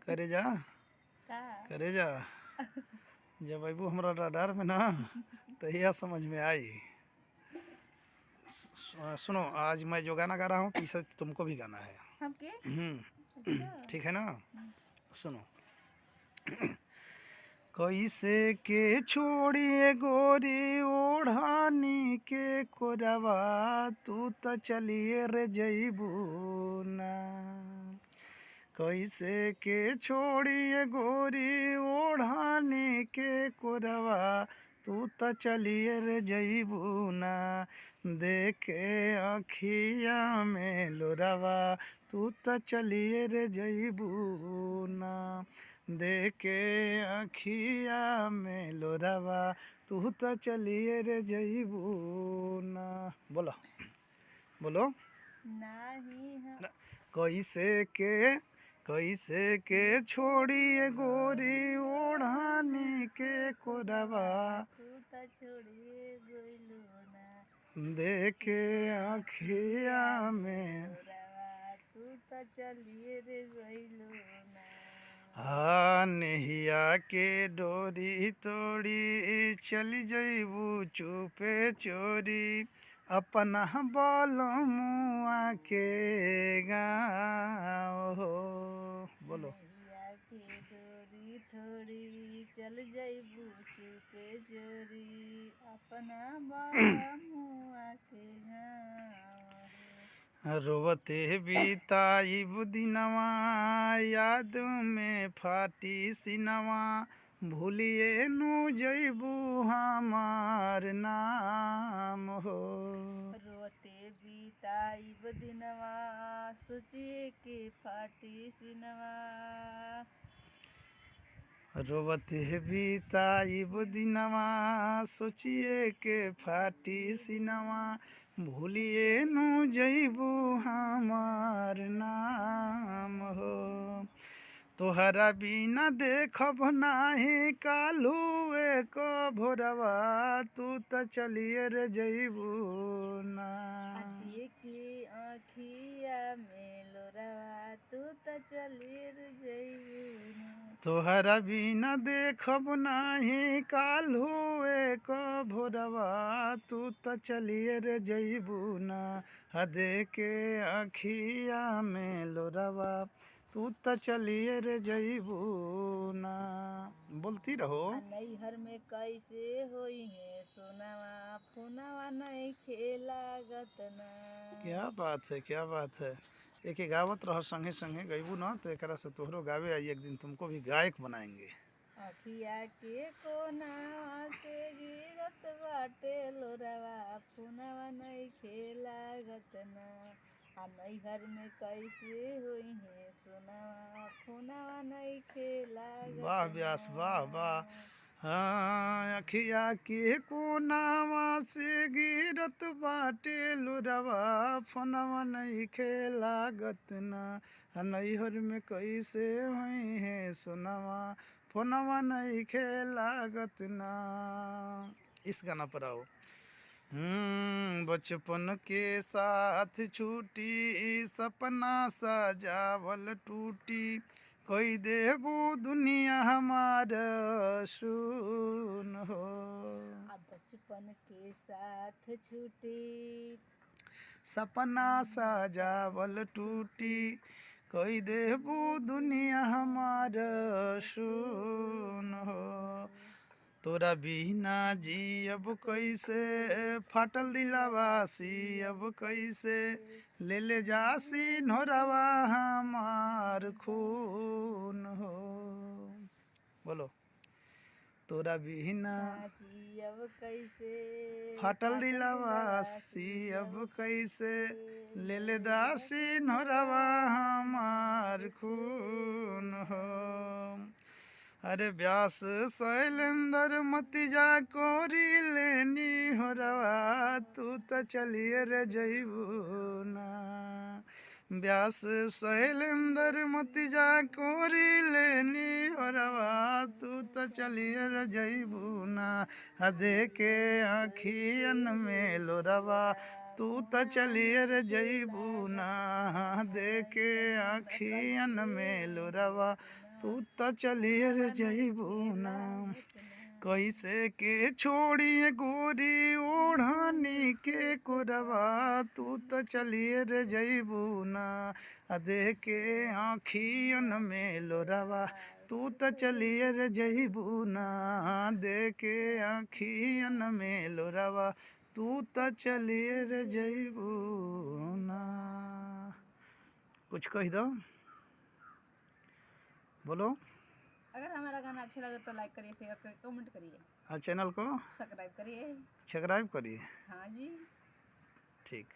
करे जा का करे जा। जब अबू हमरा रडार में ना तहिया समझ में आई। सुनो, आज मैं जो गाना गा रहा हूँ पीछे तुमको भी गाना है। हमके अच्छा ठीक है ना? सुनो। कैसे के छोड़िए गोरी ओढ़ानी के कोरवा, तू त चलिए रे जईबू ना। कैसे के छोड़िए गोरी ओढ़ानी के कोरवा, तू त चलिए रे जईबू ना। देखे अखिया में लोरवा, तू त चलिए रे जईबू ना। देखे अखिया में लोरवा, तू त चलिए रे जईबू ना। बोलो बोलो। नाही हम कैसे के छोड़िए गोरी ओढ़ानी के कोरवा, तू त छोड़िए गइलो ना देखे अखिया में। रवा तू त चलिए रे गइलो ना। हाँ, नेहिया के डोरी तोड़ी चली जईबू चुपे चोरी, अपना बलमुआ के गाँव हो। बोलो। नैया के डोरी थोड़ी चल जइबू चुपे चोरी, अपना बाला मुआ के गाँव। रोवते बिताइब दिनवा, याद में फाटी सिनवा, भूलिए नु जईबू हमार नाम हो। रोते बीताइब दिनवा सोचिए के फाटी सिनवा। रोवते बिताइब दिनवा, सोचिए के फाटी सिनवा, भूलिए नु जईबू हमार नाम हो। तोहरा बिना देखब नाही काल्हुए को भोरवा, तू त चलिए रे जईबू ना। देखे आँखिया में लोरवा तू त चलिए रे जइबू ना। तोहरा बिना देखब नाही काल्हुए को भोरवा, तू त चलिए रे जईबू ना। हदे के अखिया में लोरवा, तू त चलिए रे जईबू ना। बोलती रहो। नैहर में कैसे होई है सोनावा, फोनावा नहीं खेलागत ना। क्या बात है, क्या बात है। एक गावत रहो संगे संगे, गईबू ना तो एकरा से तोहरो गावे आई एक दिन, तुमको भी गायक बनाएंगे। अखिया के कोनावा से गिरत बाटे लोरवा, फोनावा नहीं खेलागत ना। नैहर में कैसे होई है सोनावा, फोनावा नहीं खेलागत वाह व्यास, वाह वाह। हाँ, अखिया के कोनावा से गिरत बाटे लोरवा, फनवा नहीं खेलागत ना। नैहर में कैसे हुई है सोनवा, फोनवा नहीं खेलागत ना। इस गाना पर आओ। बचपन के साथ छूटी, सपना सजावल टूटी, कोई देबू दुनिया हमार सुन हो। बचपन के साथ छूटी, सपना सजावल टूटी, कोई देबू दुनिया हमार सुन हो। तोरा बिना जी अब कैसे, फाटल दिलावा सी अब कैसे, ले ले जासी नोरवा हमार खून हो। बोलो। तोरा बिना जी अब कैसे, फाटल दिलावा सी अब कैसे, ले ले दासी नोरवा हमार खून हो। अरे व्यास शैलेंद्र मतिजा कोरी लेनी हो रवा, तू त चलिए रे जईबू ना। व्यास शैलेंद्र मति जा कोरी लेनी हरवा तू तो चलिए रे जईबू ना देके आखियन में लोरवा तू तो चलिए रे जईबू ना देके आखियन में लोरवा तू तो चलिए रे जईबू ना कैसे के छोड़िए गोरी ओढ़ानी के कोरवा तू तो चलिए रे जईबू ना दे के आँखियन में लोरवा तू तो चलिए रे जईबू ना दे के आँखियन में लोरवा तू तो चलिए रे जईबू ना। कुछ कह दो, बोलो। अगर हमारा गाना अच्छा लगे तो लाइक करिए, शेयर करिए, कमेंट करिए, चैनल को सब्सक्राइब करिए। सब्सक्राइब करिए। हाँ जी। ठीक।